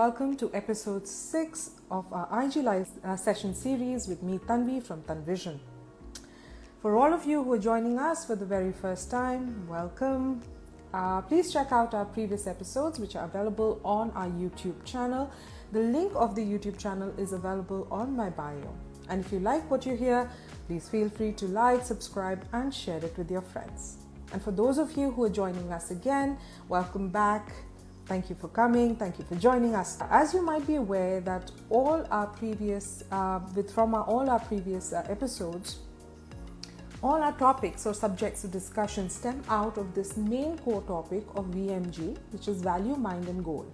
welcome to episode 6 of our IG Live session series with me, Tanvi from Tanvision. For all of you who are joining us for the very first time, welcome. Please check out our previous episodes which are available on our YouTube channel. The link of the YouTube channel is available on my bio. And if you like what you hear, please feel free to like, subscribe and share it with your friends. And for those of you who are joining us again, welcome back. Thank you for coming. Thank you for joining us. As you might be aware that all our previous episodes, all our topics or subjects of discussion stem out of this main core topic of VMG, which is value, mind and goal.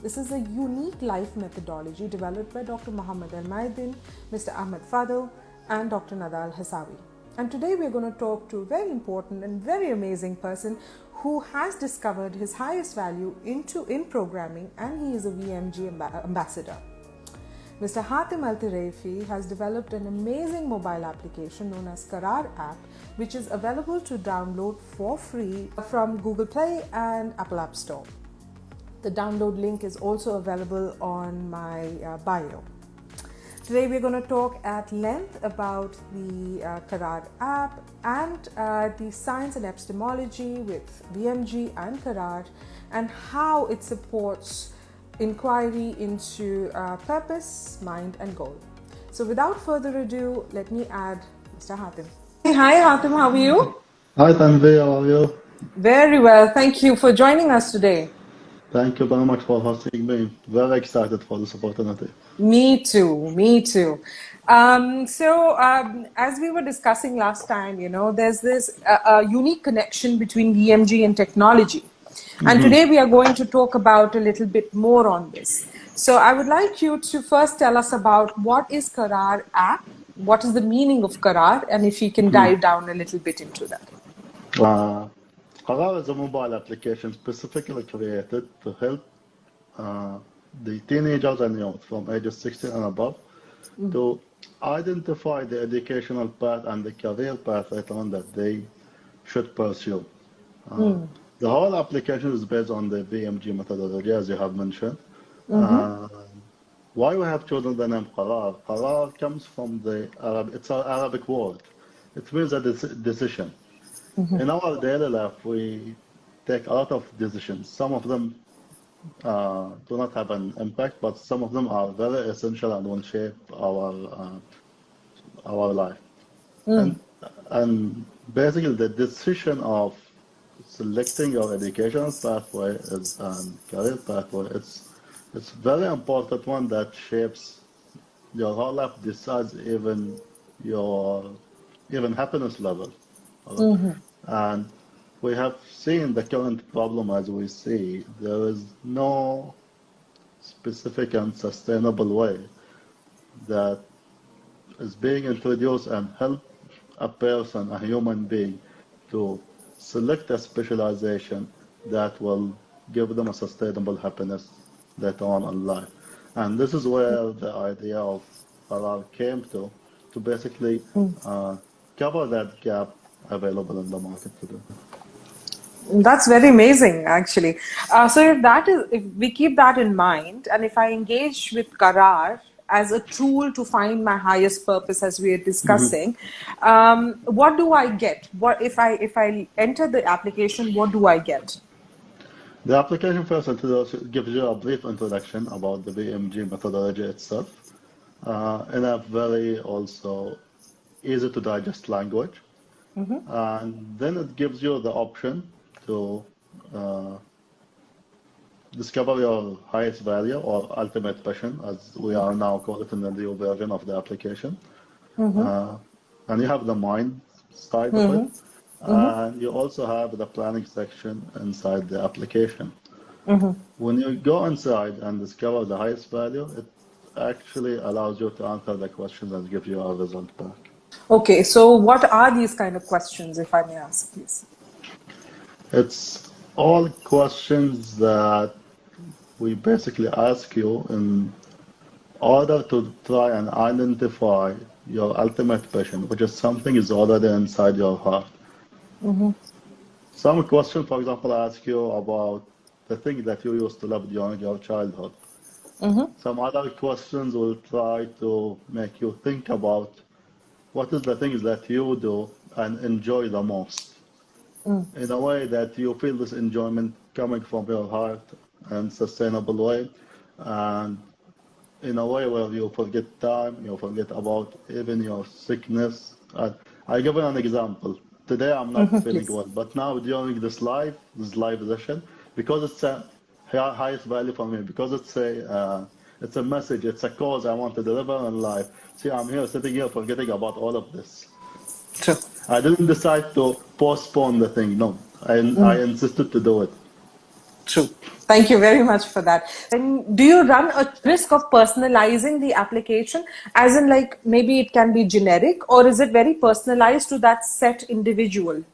This is a unique life methodology developed by Dr. Mohammed Al-Maidin, Mr. Ahmed Fadl and Dr. Nada Al-Hasawi. And today we're going to talk to a very important and very amazing person who has discovered his highest value in programming, and he is a VMG ambassador. Mr. Hatem Alteraifi has developed an amazing mobile application known as Qrar app, which is available to download for free from Google Play and Apple App Store. The download link is also available on my bio. Today we're going to talk at length about the Karar app and the science and epistemology with VMG and Karar, and how it supports inquiry into purpose, mind and goal. So without further ado, let me add Mr. Hatem. Hi Hatem, how are you? Hi Tanvi, how are you? Very well, thank you for joining us today. Thank you very much for hosting me. Very excited for this opportunity. Me too. As we were discussing last time, there's this unique connection between VMG and technology. And today we are going to talk about a little bit more on this. So I would like you to first tell us about what is Karar app, what is the meaning of Karar, and if you can dive down a little bit into that. Karar is a mobile application specifically created to help the teenagers and youth from ages 16 and above to identify the educational path and the career path later on that they should pursue. The whole application is based on the VMG methodology, as you have mentioned. Why we have chosen the name Karar? Karar comes from it's an Arabic word. It means a decision. In our daily life, we take a lot of decisions. Some of them do not have an impact, but some of them are very essential and will shape our life. And basically, the decision of selecting your educational pathway and career pathway, it's very important one that shapes your whole life, decides even happiness level. And we have seen the current problem as we see. There is no specific and sustainable way that is being introduced and help a person, a human being, to select a specialization that will give them a sustainable happiness later on in life. And this is where the idea of Karar came to basically cover that gap available in the market today. That's very amazing, actually. So if we keep that in mind, and if I engage with Karar as a tool to find my highest purpose, as we are discussing, what do I get? What if I enter the application? What do I get? The application first gives you a brief introduction about the VMG methodology itself in a very also easy to digest language. And then it gives you the option to discover your highest value or ultimate passion, as we are now calling it in the new version of the application. And you have the mind side of it. And you also have the planning section inside the application. When you go inside and discover the highest value, it actually allows you to answer the questions and give you a result back. Okay, so what are these kind of questions, if I may ask, please? It's all questions that we basically ask you in order to try and identify your ultimate passion, which is something is already inside your heart. Some questions, for example, ask you about the thing that you used to love during your childhood. Some other questions will try to make you think about what is the things that you do and enjoy the most in a way that you feel this enjoyment coming from your heart and sustainable way, and in a way where you forget time, you forget about even your sickness. I give you an example. Today I'm not feeling Please. well, but now during this live session, because it's a highest value for me, because it's a message, it's a cause I want to deliver in life. See, I'm here sitting here forgetting about all of this. True. I didn't decide to postpone the thing. No, I insisted to do it. True. Thank you very much for that. And do you run a risk of personalizing the application, as in like maybe it can be generic, or is it very personalized to that set individual?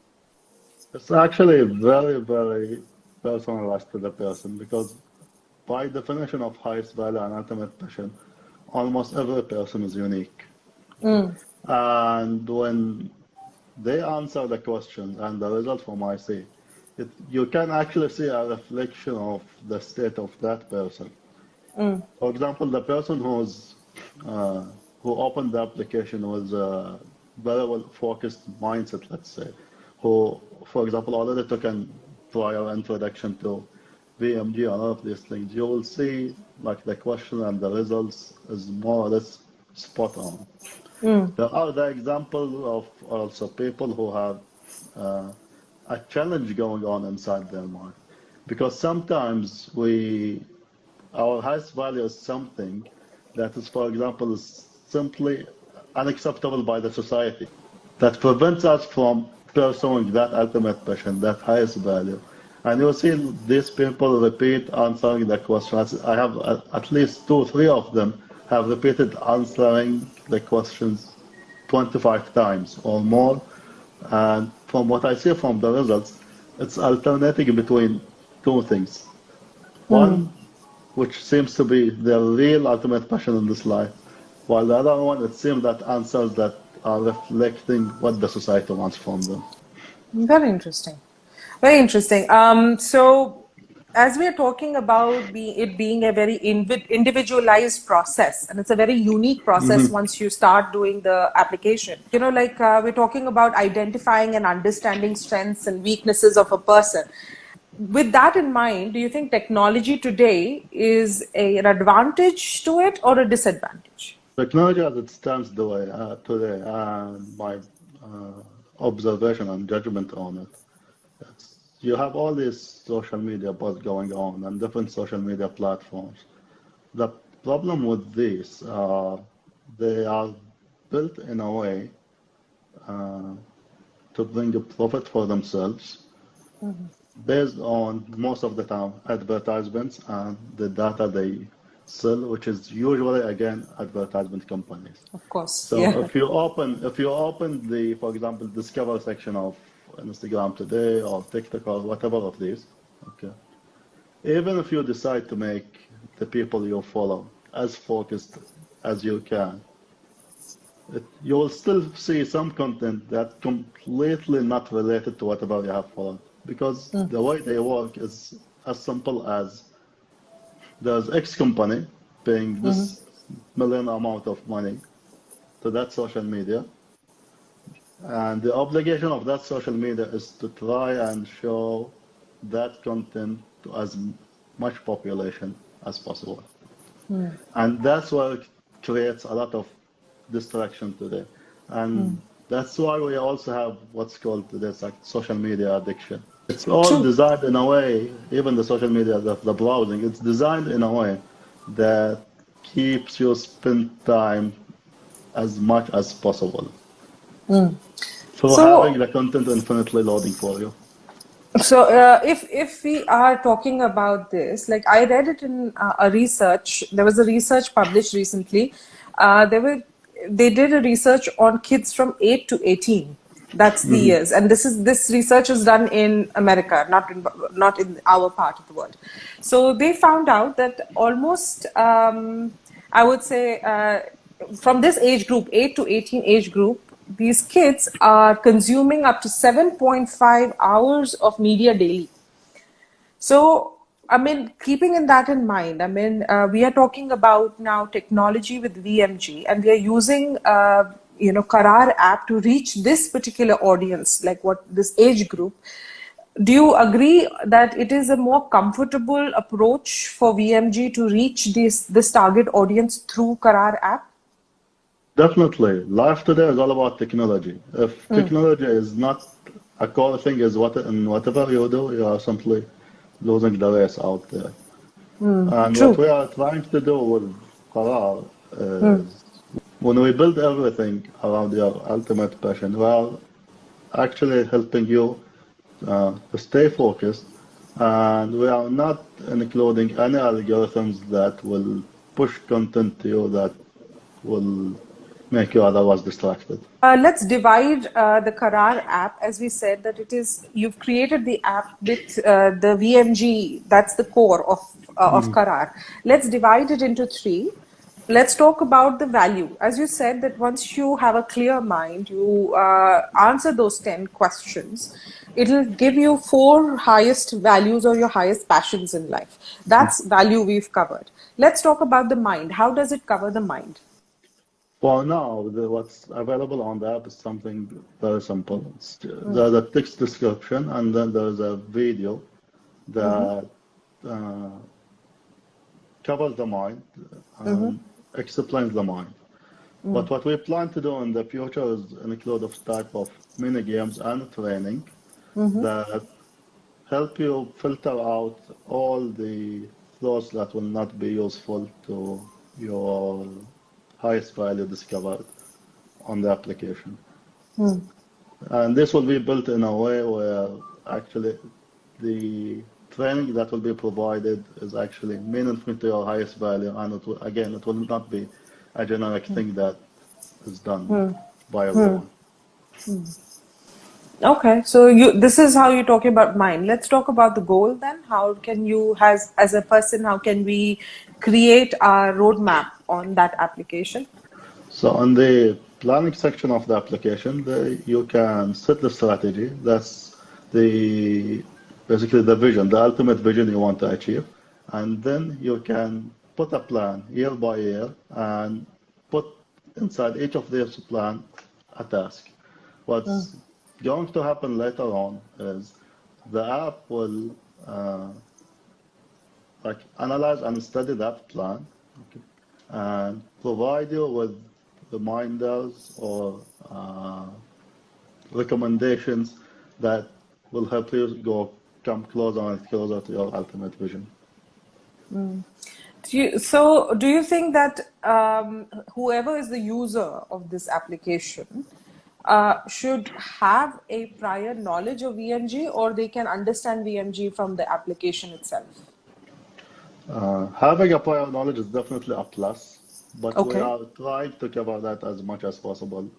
It's actually very, very personalized to the person because by definition of highest value and ultimate passion, almost every person is unique. And when they answer the questions and the result from IC, you can actually see a reflection of the state of that person. For example, the person who opened the application with a very well focused mindset, let's say, who, for example, already took a prior introduction to VMG and all of these things, you will see like the question and the results is more or less spot on. There are the examples of also people who have a challenge going on inside their mind. Because sometimes our highest value is something that is, for example, is simply unacceptable by the society, that prevents us from pursuing that ultimate passion, that highest value. And you'll see these people repeat answering the questions. I have at least 2-3 of them have repeated answering the questions 25 times or more. And from what I see from the results, it's alternating between two things. One, which seems to be their real ultimate passion in this life, while the other one, it seems that answers that are reflecting what the society wants from them. Very interesting. Very interesting. So, as we are talking about it being a very individualized process, and it's a very unique process once you start doing the application. You know, like we're talking about identifying and understanding strengths and weaknesses of a person. With that in mind, do you think technology today is an advantage to it or a disadvantage? Technology as it stands today, and my observation and judgment on it, you have all these social media buzz going on and different social media platforms. The problem with these, they are built in a way to bring a profit for themselves based on most of the time advertisements and the data they sell, which is usually again advertisement companies. Of course. So Yeah. if you open the, for example, discover section of Instagram today or TikTok or whatever of these, okay, even if you decide to make the people you follow as focused as you can, you will still see some content that completely not related to whatever you have followed, because the way they work is as simple as there's X company paying this million amount of money to that social media, and the obligation of that social media is to try and show that content to as much population as possible. And that's what creates a lot of distraction today. And that's why we also have what's called today like social media addiction. It's all designed in a way, even the social media, the browsing, it's designed in a way that keeps you spend time as much as possible. So having the content infinitely loading for you. So if we are talking about this, like I read it in a research, there was a research published recently. They did a research on kids from 8 to 18. That's the years, and this research is done in America, not in our part of the world. So they found out that almost I would say from this age group, 8 to 18 age group, these kids are consuming up to 7.5 hours of media daily. So I mean, keeping in that in mind, I mean, we are talking about now technology with VMG, and we are using, Karar app to reach this particular audience, like what this age group. Do you agree that it is a more comfortable approach for VMG to reach this target audience through Karar app? Definitely. Life today is all about technology. If technology is not a core thing, is what in whatever you do, you are simply losing the race out there. And what True. we are trying to do with Qrar is when we build everything around your ultimate passion, we are actually helping you to stay focused, and we are not including any algorithms that will push content to you that will make you otherwise distracted. Let's divide the Karar app, as we said that you've created the app with the VMG, that's the core of Karar. Let's divide it into three. Let's talk about the value. As you said that once you have a clear mind, you answer those 10 questions, it'll give you 4 highest values or your highest passions in life. That's value we've covered. Let's talk about the mind. How does it cover the mind? For now, what's available on the app is something very simple. There's a text description, and then there's a video that covers the mind and explains the mind. But what we plan to do in the future is include a type of mini games and training that help you filter out all the thoughts that will not be useful to your highest value discovered on the application. And this will be built in a way where actually the training that will be provided is actually meaningful to your highest value, and it will not be a generic thing that is done by everyone. Okay, so this is how you're talking about mind. Let's talk about the goal then. How can you, as a person, how can we create a roadmap on that application? So on the planning section of the application, you can set the strategy. That's basically the vision, the ultimate vision you want to achieve. And then you can put a plan year by year and put inside each of these plan a task. What's going to happen later on is the app will analyze and study that plan, okay, and provide you with reminders or recommendations that will help you come closer and closer to your ultimate vision. Do you think that whoever is the user of this application should have a prior knowledge of VMG, or they can understand VMG from the application itself? Having a prior knowledge is definitely a plus, but we Okay. are trying to cover that as much as possible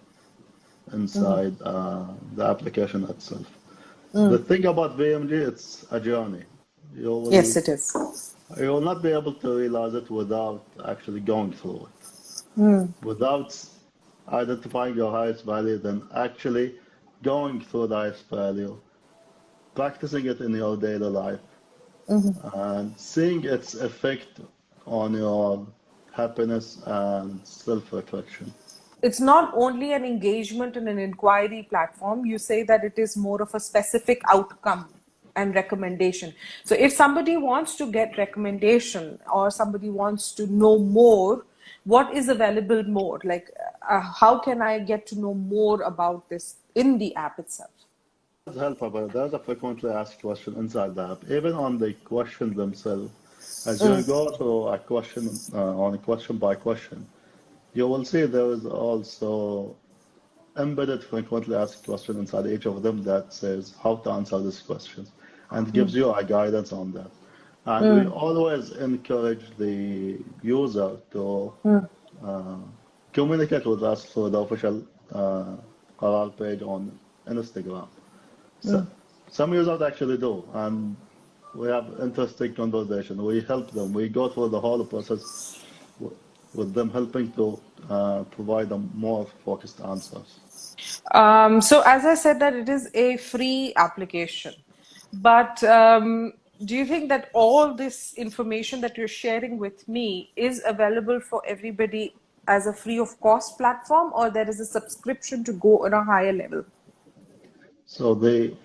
inside the application itself. The thing about VMG, it's a journey. Yes, it is. You will not be able to realize it without actually going through it. Without identifying your highest value, then actually going through the highest value, practicing it in your daily life, and seeing its effect on your happiness and self-reflection. It's not only an engagement and an inquiry platform. You say that it is more of a specific outcome and recommendation. So if somebody wants to get recommendation or somebody wants to know more, what is available more? Like, how can I get to know more about this in the app itself? There's a frequently asked question inside the app. Even on the questions themselves, as you go through a question on a question by question, you will see there is also embedded frequently asked question inside each of them that says how to answer these questions and gives you a guidance on that. And we always encourage the user to communicate with us through the official Karar page on Instagram. So, some users actually do, and we have interesting conversation. We help them. We go through the whole process with them, helping to provide them more focused answers. So as I said that it is a free application, but do you think that all this information that you're sharing with me is available for everybody as a free of cost platform, or there is a subscription to go on a higher level? So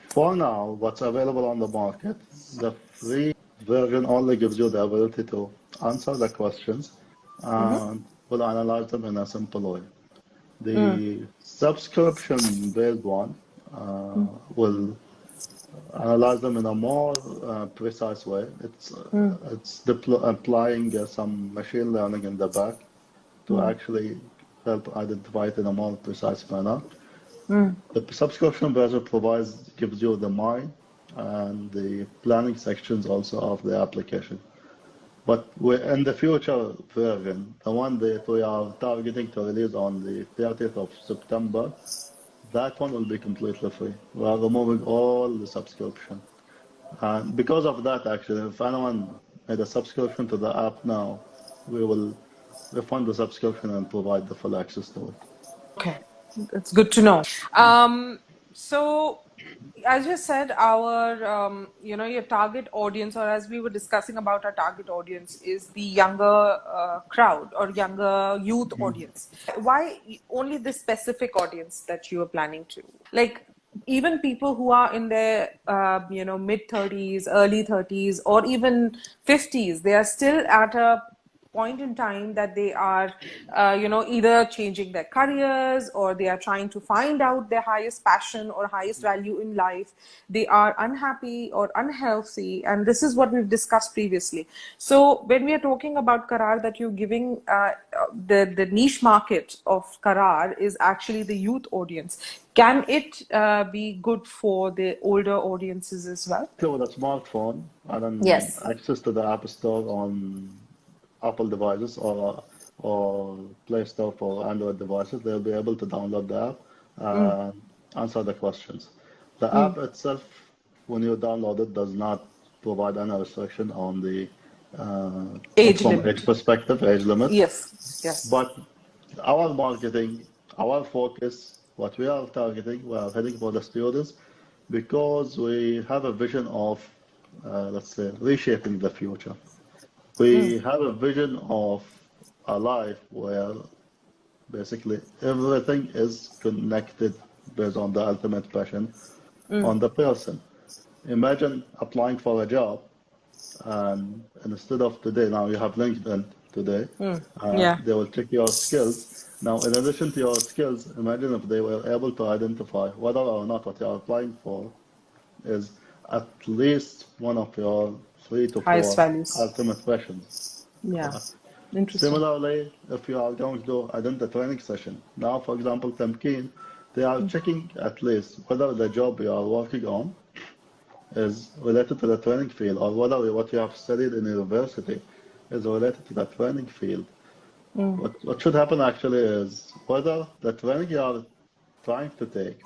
for now, what's available on the market, the free version only gives you the ability to answer the questions and will analyze them in a simple way. The subscription-based one will analyze them in a more precise way. It's applying some machine learning in the back to actually help identify it in a more precise manner. The subscription version gives you the mind and the planning sections also of the application. But in the future version, the one that we are targeting to release on the 30th of September, that one will be completely free. We are removing all the subscription. And because of that, actually, if anyone made a subscription to the app now, we will refund the subscription and provide the full access to it. Okay, that's good to know. So, as you said, our your target audience, or as we were discussing about our target audience, is the younger crowd or younger youth audience. Why only this specific audience that you are planning to? Like, even people who are in their mid 30s, early 30s, or even 50s, they are still at a point in time that they are either changing their careers, or they are trying to find out their highest passion or highest value in life. They are unhappy or unhealthy, and this is what we've discussed previously. So when we are talking about Karar, that you're giving the niche market of Karar is actually the youth audience. Can it be good for the older audiences as well? So with a smartphone and then Yes. access to the App Store on Apple devices or Play Store for Android devices, they'll be able to download the app and answer the questions. The app itself, when you download it, does not provide any restriction on the Age from limit. age perspective, age limit. Yes, yes. But our marketing, our focus, what we are targeting, we are heading for the students because we have a vision of, let's say, reshaping the future. We have a vision of a life where basically everything is connected based on the ultimate passion on the person. Imagine applying for a job, and instead of today, now you have LinkedIn today, they will check your skills. Now, in addition to your skills, imagine if they were able to identify whether or not what you are applying for is at least one of your 3 to 4 ultimate passions. Yeah, interesting. Similarly, if you are going to attend a training session, now, for example, Tamkeen, they are checking at least whether the job you are working on is related to the training field, or whether what you have studied in university is related to the training field. What should happen actually is whether the training you are trying to take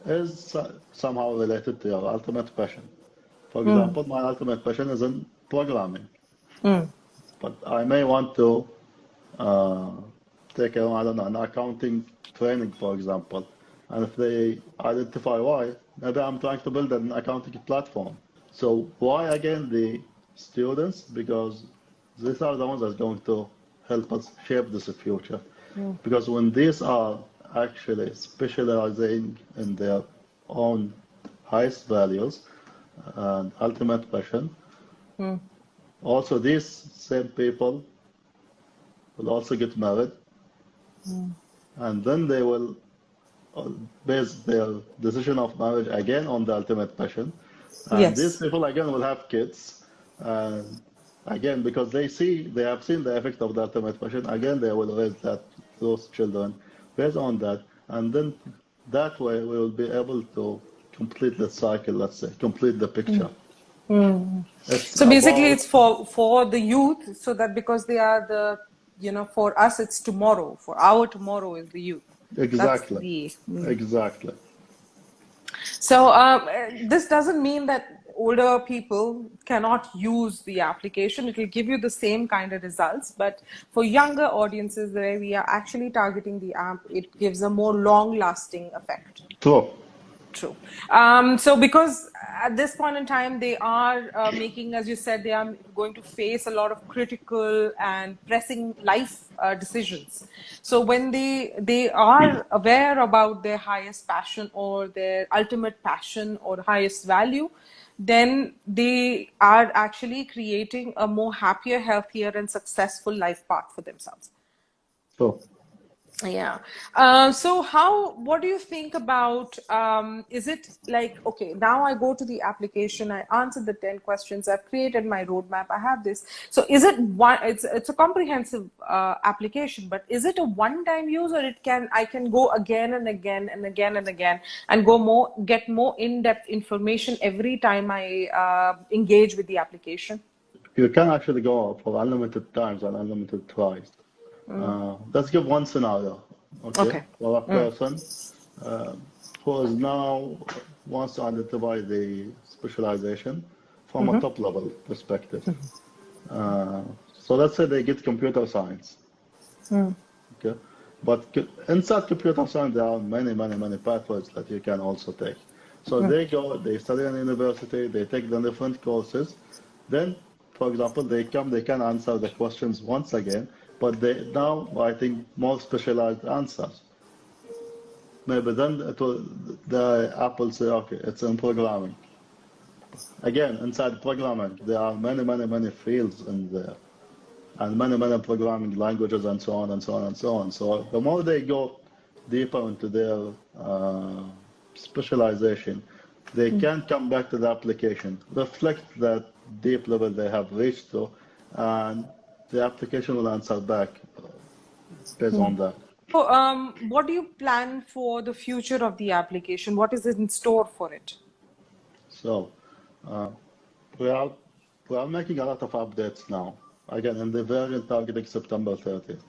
is somehow related to your ultimate passion. For example, my ultimate passion is in programming, but I may want to take an accounting training, for example. And if they identify why, maybe I'm trying to build an accounting platform. So why again the students? Because these are the ones that are going to help us shape this future. Because when these are actually specializing in their own highest values and ultimate passion, also these same people will also get married, and then they will base their decision of marriage again on the ultimate passion. And these people again will have kids. Again, because they have seen the effect of the ultimate passion, again they will raise those children based on that. And then that way we will be able to complete the cycle, let's say, complete the picture. So basically it's for the youth, so that because they are the, for us it's tomorrow, for our tomorrow is the youth. Exactly. Exactly. So this doesn't mean that older people cannot use the application. It will give you the same kind of results, but for younger audiences, the way we are actually targeting the app, it gives a more long-lasting effect. True. True. So because at this point in time, they are making, as you said, they are going to face a lot of critical and pressing life decisions. So when they are aware about their highest passion or their ultimate passion or highest value, then they are actually creating a more happier, healthier, and successful life path for themselves. So, Yeah. So what do you think about, is it like, okay, now I go to the application, I answered the 10 questions, I've created my roadmap, I have this. So is it it's a comprehensive application, but is it a one-time use, or I can go again and again and again and again and get more in-depth information every time I engage with the application? you can actually go for unlimited times and unlimited tries. Let's give one scenario, okay? Okay. For a person who is now wants to identify the specialization from a top level perspective. So let's say they get computer science, okay? But inside computer science, there are many pathways that you can also take. So they go, they study in university, they take the different courses. Then, for example, they can answer the questions once again, but they now writing more specialized answers. Maybe then the app will say, okay, it's in programming. Again, inside programming, there are many fields in there, and many programming languages, and so on and so on and so on. So the more they go deeper into their specialization, they can come back to the application, reflect that deep level they have reached to, and the application will answer back based on that. So, what do you plan for the future of the application? What is in store for it? So, we are making a lot of updates now. Again, in the variant targeting September 30th.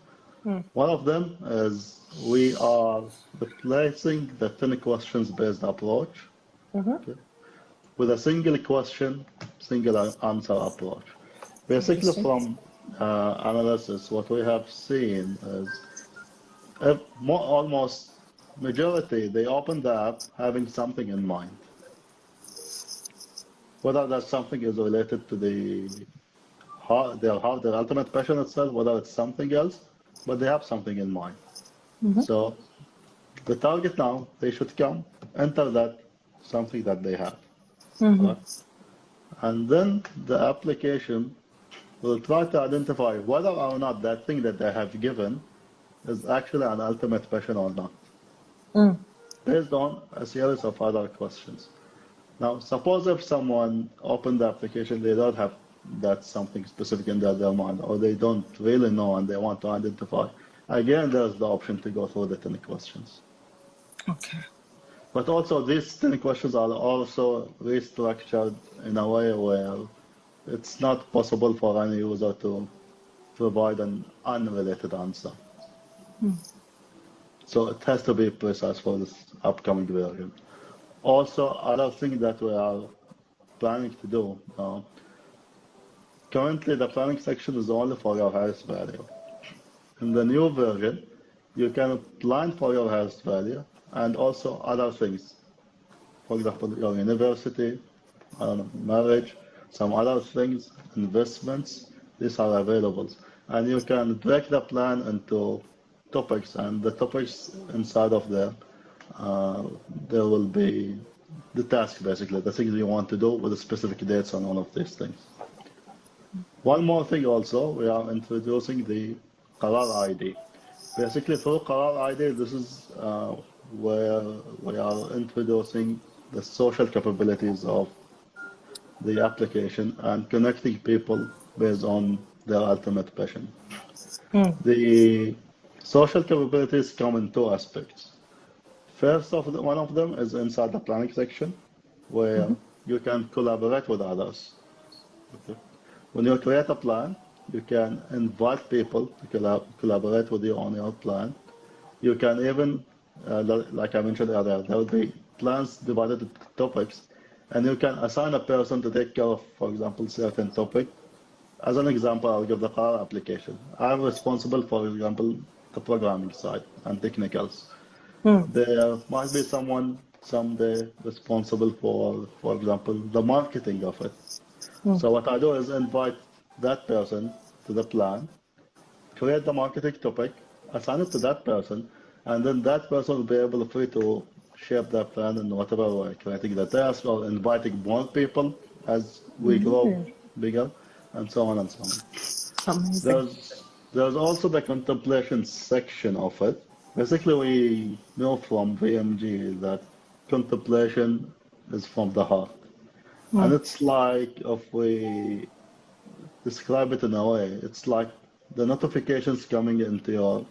One of them is we are replacing the 10 questions based approach, okay, with a single question, single answer approach. Basically, from analysis, what we have seen is almost majority, they open the app having something in mind. Whether that something is related to their ultimate passion itself, whether it's something else, but they have something in mind. So the target now, they should come, enter that something that they have. Right? And then the application will try to identify whether or not that thing that they have given is actually an ultimate passion or not, based on a series of other questions. Now, suppose if someone opened the application, they don't have that something specific in their mind, or they don't really know and they want to identify. Again, there's the option to go through the 10 questions. Okay. But also, these 10 questions are also restructured in a way where it's not possible for any user to provide an unrelated answer. So it has to be precise for this upcoming version. Also, other thing that we are planning to do, currently the planning section is only for your highest value. In the new version, you can plan for your highest value and also other things. For example, your university, marriage, some other things, investments, these are available. And you can break the plan into topics, and the topics inside of there will be the task, basically, the things you want to do with the specific dates on all of these things. One more thing also, we are introducing the Karar ID. Basically, through Karar ID, this is where we are introducing the social capabilities of the application and connecting people based on their ultimate passion. The social capabilities come in two aspects. First, one of them is inside the planning section, where you can collaborate with others. Okay. When you create a plan, you can invite people to collaborate with you on your plan. You can even, like I mentioned earlier, there will be plans divided into topics, and you can assign a person to take care of, for example, certain topic. As an example, I'll give the Qrar application. I'm responsible, for example, the programming side and technicals. There might be someone someday responsible for example, the marketing of it. So what I do is invite that person to the plan, create the marketing topic, assign it to that person, and then that person will be able free to shape their plan in whatever way, creating the task or inviting more people as we grow bigger, and so on and so on. Amazing. There's also the contemplation section of it. Basically, we know from VMG that contemplation is from the heart. And it's like, if we describe it in a way, it's like the notifications coming into your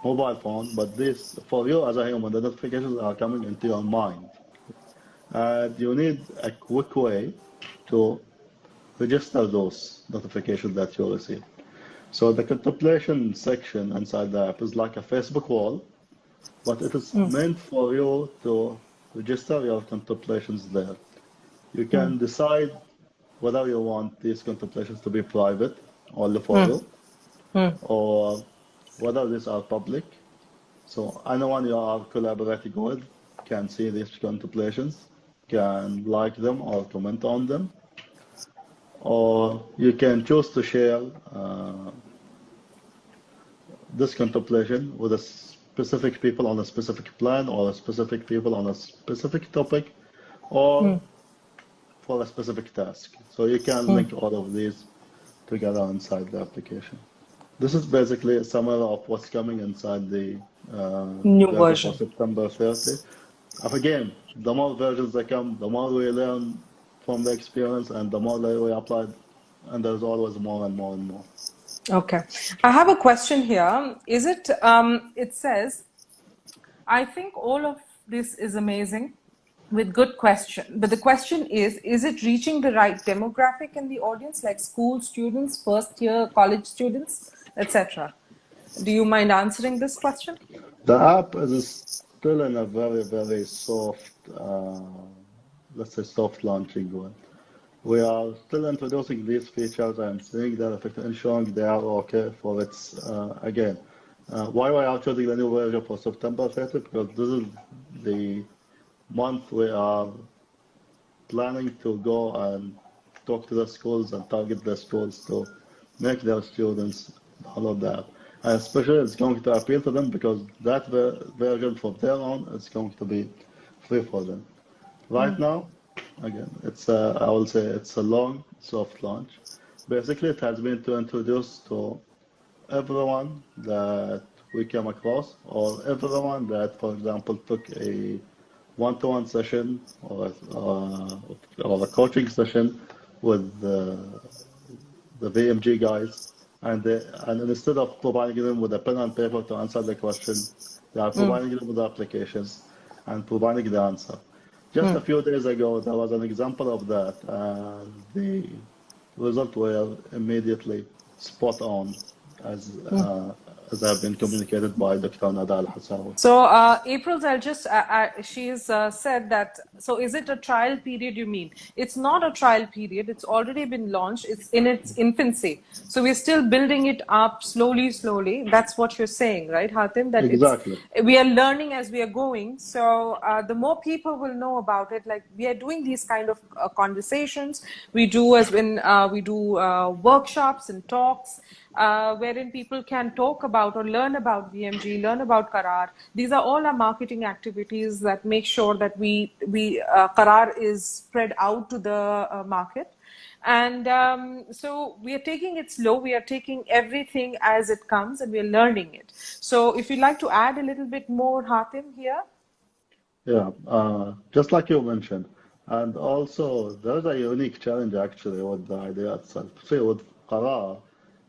mobile phone, but this, for you as a human, the notifications are coming into your mind. And you need a quick way to register those notifications that you receive. So the contemplation section inside the app is like a Facebook wall, but it is meant for you to register your contemplations there. You can decide whether you want these contemplations to be private, only for you, or whether these are public. So anyone you are collaborating with can see these contemplations, can like them or comment on them, or you can choose to share this contemplation with a specific people on a specific plan, or a specific people on a specific topic, or for a specific task. So you can link all of these together inside the application. This is basically a summary of what's coming inside the New version version. for September 30. Again, the more versions that come, the more we learn from the experience, and the more that we apply, and there's always more and more and more. Okay. I have a question here. Is it, it says, I think all of this is amazing with good question, but the question is it reaching the right demographic in the audience, like school students, first year college students, etc.? Do you mind answering this question? The app is still in a very, very soft, let's say soft launching one. We are still introducing these features and seeing their effect, ensuring they are okay for its, again, why we are choosing the new version for September 30? Because this is the month we are planning to go and talk to the schools and target the schools to make their students download the app. And especially it's going to appeal to them because that version from there on is going to be free for them. Right now, again, it's I will say it's a long, soft launch. Basically, it has been to introduce to everyone that we came across, or everyone that, for example, took a one-to-one session or a coaching session with the VMG guys, and instead of providing them with a pen and paper to answer the question, they are providing them with the applications and providing the answer. Just a few days ago, there was an example of that, and the results were immediately spot on, as have been communicated by Dr. Nada Al-Hassawi. So, April's, I'll just, she's said that, so is it a trial period you mean? It's not a trial period. It's already been launched. It's in its infancy. So we're still building it up slowly. That's what you're saying, right, Hatem? That exactly. We are learning as we are going. So the more people will know about it, like we are doing these kind of conversations. We do as when we do workshops and talks, wherein people can talk about or learn about VMG, learn about Karar. These are all our marketing activities that make sure that Karar is spread out to the market. And so we are taking it slow. We are taking everything as it comes, and we are learning it. So if you'd like to add a little bit more, Hatem, here. Yeah, just like you mentioned. And also, there's a unique challenge actually with the idea itself. See, with Qrar,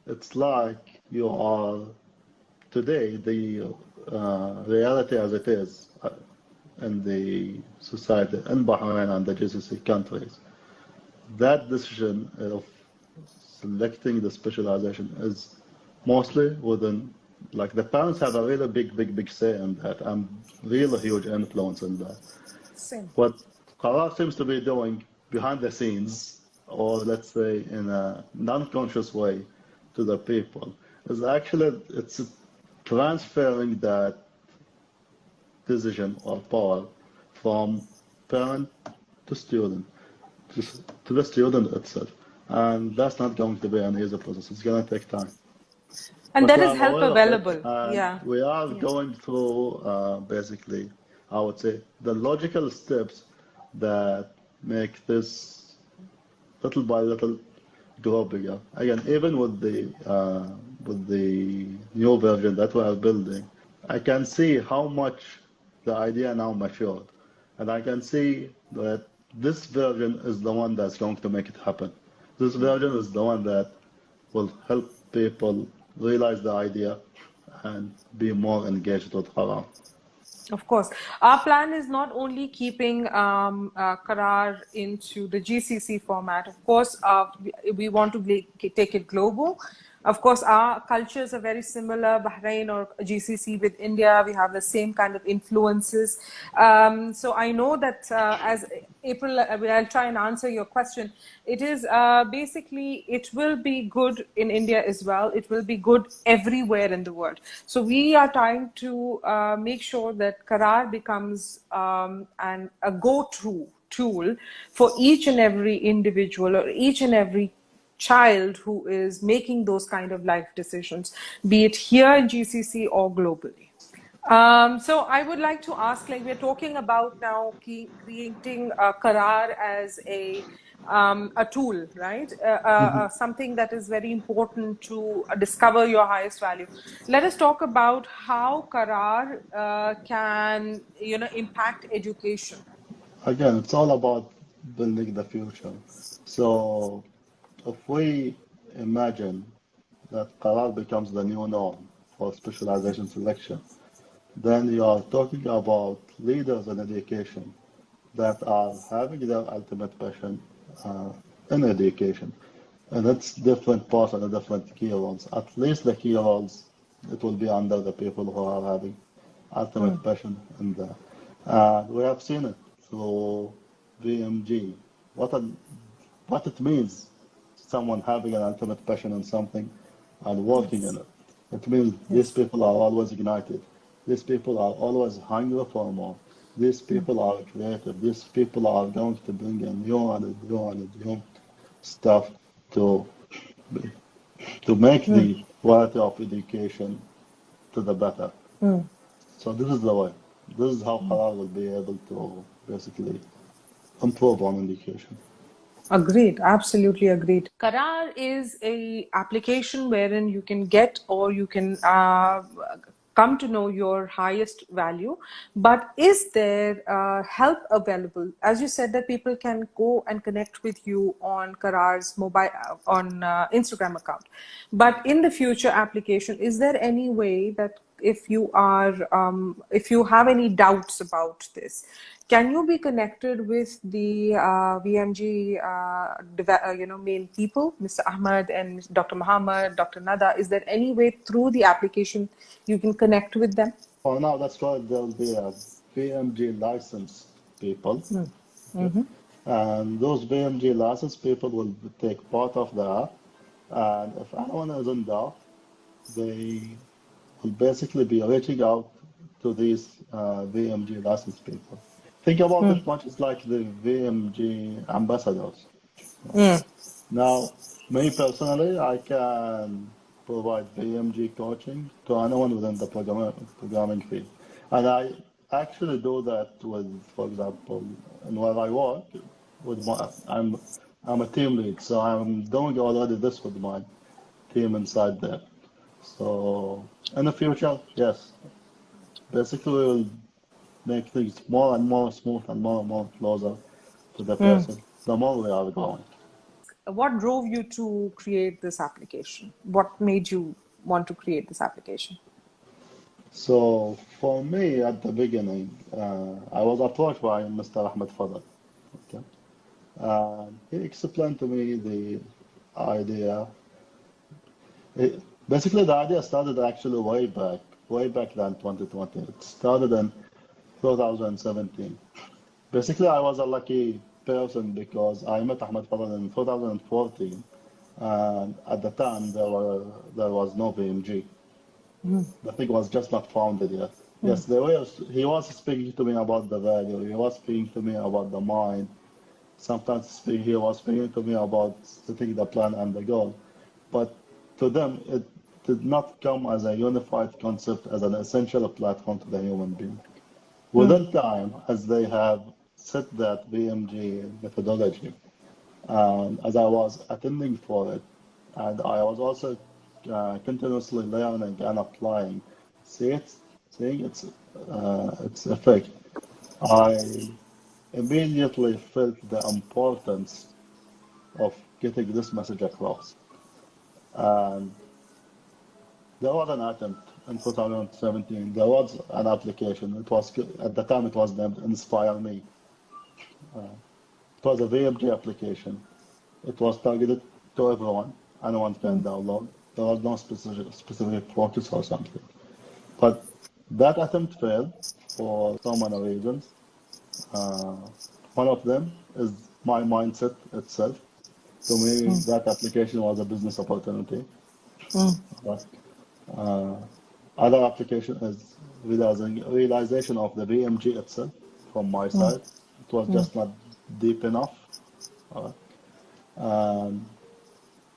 it's like you are today, the reality as it is in the society in Bahrain and the GCC countries. That decision of selecting the specialization is mostly within, like the parents have a really big say in that, and really huge influence in that. Same. What Karar seems to be doing behind the scenes, or let's say in a non-conscious way to the people, is actually it's transferring that decision or power from parent to student, to, to the student itself. And that's not going to be an easy process. It's going to take time. And But there we is are help aware of it, available. and Yeah. we are going through basically, I would say, the logical steps that make this little by little grow bigger. Again, even with the new version that we are building, I can see how much the idea now matured, and I can see that this version is the one that's going to make it happen. This version is the one that will help people realize the idea and be more engaged with Haram. Of course. Our plan is not only keeping Karar into the GCC format. Of course, we want to take it global. Of course, our cultures are very similar, Bahrain or GCC with India. We have the same kind of influences. So I know that as April, I'll try and answer your question. It is basically, it will be good in India as well. It will be good everywhere in the world. So we are trying to make sure that Karar becomes a go-to tool for each and every individual or each and every child who is making those kind of life decisions, be it here in GCC or globally. So I would like to ask, like we're talking about now creating Karar as a tool, right? Something that is very important to discover your highest value. Let us talk about how Karar can, impact education. Again, it's all about building the future. So if we imagine that Qarar becomes the new norm for specialization selection, then you are talking about leaders in education that are having their ultimate passion in education. And it's different parts and the different key roles. At least the key roles, it will be under the people who are having ultimate passion in there. We have seen it through VMG. What it means, someone having an ultimate passion in something and working in it. It means these people are always ignited. These people are always hungry for more. These people are creative. These people are going to bring in new stuff to to make the quality of education to the better. So this is the way. This is how Qrar will be able to basically improve on education. Agreed, absolutely agreed. Karar is a application wherein you can get or you can come to know your highest value. But is there help available? As you said, that people can go and connect with you on Karar's mobile on Instagram account. But in the future application, is there any way that if you have any doubts about this, can you be connected with the VMG, main people, Mr. Ahmad and Dr. Muhammad, Dr. Nada? Is there any way through the application you can connect with them? For now, that's why there will be a VMG licensed people. And those VMG licensed people will take part of the app. And if anyone is in doubt, they will basically be reaching out to these VMG licensed people. Think about it much as like the VMG ambassadors. Now, me personally, I can provide VMG coaching to anyone within the programming field. And I actually do that with, for example, in where I work, I'm a team lead, so I'm doing already this with my team inside there. So in the future, yes, basically we'll make things more and more smooth and more closer to the person, the more we are going. What drove you to create this application? What made you want to create this application? So for me, at the beginning, I was approached by Mr. Ahmed Fadl. Okay? He explained to me the idea. Basically, the idea started actually way back than 2020. It started in 2017. Basically, I was a lucky person because I met Ahmed Fadl in 2014, and at the time there was no VMG. The thing was just not founded yet. Yes, he was speaking to me about the value. He was speaking to me about the mind. Sometimes he was speaking to me about setting the plan and the goal. But to them, it did not come as a unified concept, as an essential platform to the human being. Within time, as they have set that BMG methodology, and as I was attending for it, and I was also continuously learning and applying, seeing its effect, I immediately felt the importance of getting this message across. And there was an attempt in 2017. There was an application. It was at the time it was named Inspire Me. It was a VMG application. It was targeted to everyone. Anyone can download. There was no specific focus or something. But that attempt failed for so many reasons. One of them is my mindset itself. To me, that application was a business opportunity. But, other application is realization of the BMG itself from my side. It was just not deep enough.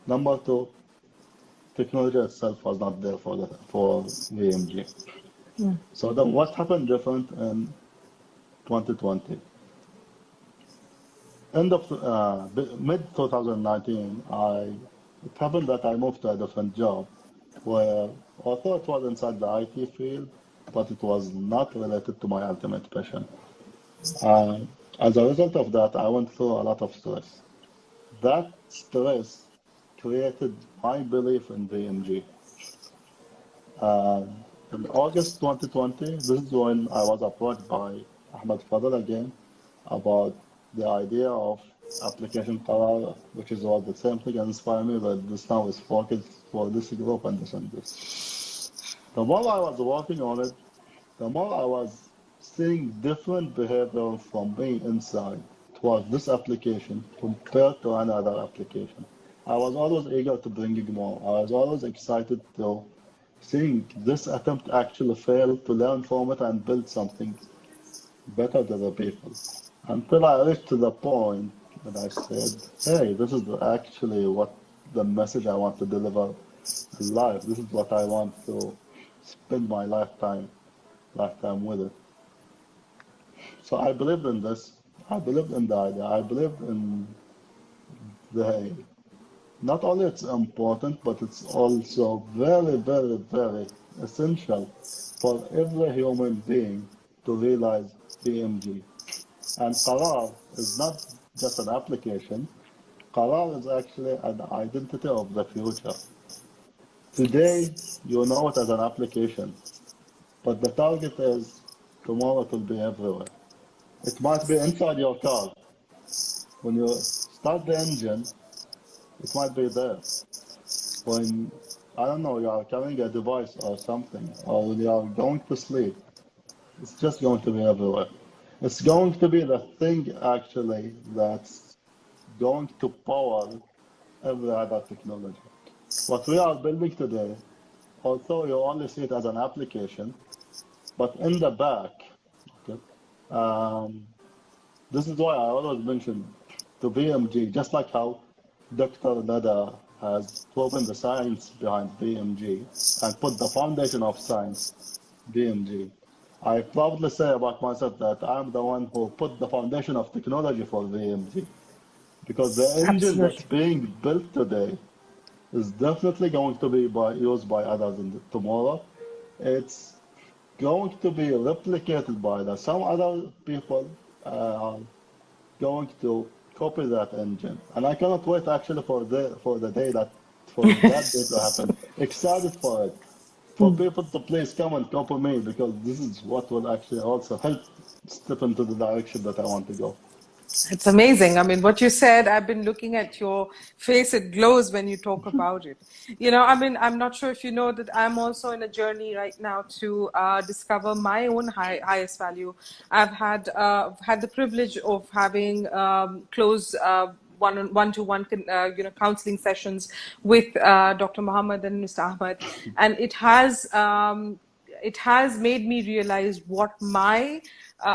Number two, technology itself was not there for VMG. So then what happened different in 2020? End of mid 2019, it happened that I moved to a different job where, although it was inside the IT field, but it was not related to my ultimate passion. As a result of that, I went through a lot of stress. That stress created my belief in BMG. In August 2020, this is when I was approached by Ahmed Fadl again about the idea of application Qrar, which is what the same thing as Inspire Me, but this now is focused for this group and this and this. The more I was working on it, the more I was seeing different behavior from me inside towards this application compared to another application. I was always eager to bring in more. I was always excited to seeing this attempt actually fail, to learn from it and build something better than the people. Until I reached to the point that I said, hey, this is actually what the message I want to deliver in life. This is what I want to spend my lifetime with it. So I believed in this. I believed in the idea. I believed in the, not only it's important, but it's also very, very, very essential for every human being to realize BMG. And Karar is not just an application. Karar is actually an identity of the future. Today, you know it as an application, but the target is tomorrow it will be everywhere. It might be inside your car. When you start the engine, it might be there. When, I don't know, you are carrying a device or something, or you are going to sleep, it's just going to be everywhere. It's going to be the thing, actually, that's going to power every other technology. What we are building today, although you only see it as an application, but in the back, okay, this is why I always mention the BMG, just like how Dr. Nada has proven the science behind BMG and put the foundation of science, BMG. I proudly say about myself that I'm the one who put the foundation of technology for BMG, because the engine that's being built today is definitely going to be used by others tomorrow. It's going to be replicated by that. Some other people are going to copy that engine, and I cannot wait actually for the day that day to happen. Excited for it, for people to please come and copy me, because this is what will actually also help step into the direction that I want to go. It's amazing. I mean, what you said, I've been looking at your face, it glows when you talk about it. You know, I mean, I'm not sure if you know that I'm also in a journey right now to discover my own highest value. I've had the privilege of having close one-to-one counseling sessions with Dr. Muhammad and Mr. Ahmed, and it has it has made me realize what my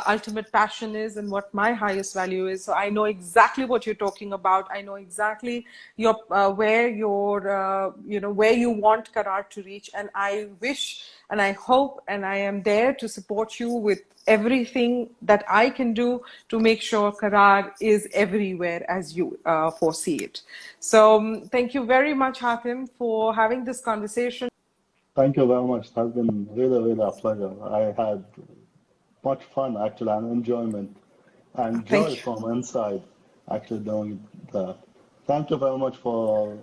ultimate passion is and what my highest value is. So I know exactly what you're talking about. I know exactly your where your where you want Karar to reach, and I wish and I hope and I am there to support you with everything that I can do to make sure Karar is everywhere as you foresee it. So thank you very much, Hatem, for having this conversation. Thank you very much. It has been really, really a pleasure. I had much fun actually and enjoyment and Thank joy you. from inside actually doing that. Thank you very much for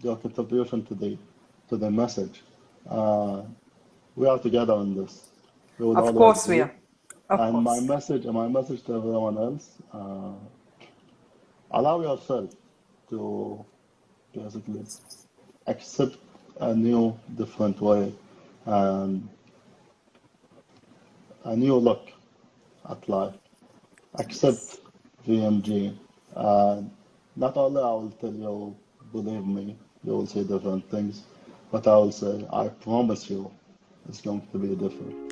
your contribution to the message. Uh, we are together on this. We will Of always course we be. are. Of And course. my message to everyone else, allow yourself to basically accept a new, different way and a new look at life. Yes. Accept VMG. And not only I will tell you, believe me, you will see different things, but I will say, I promise you, it's going to be different.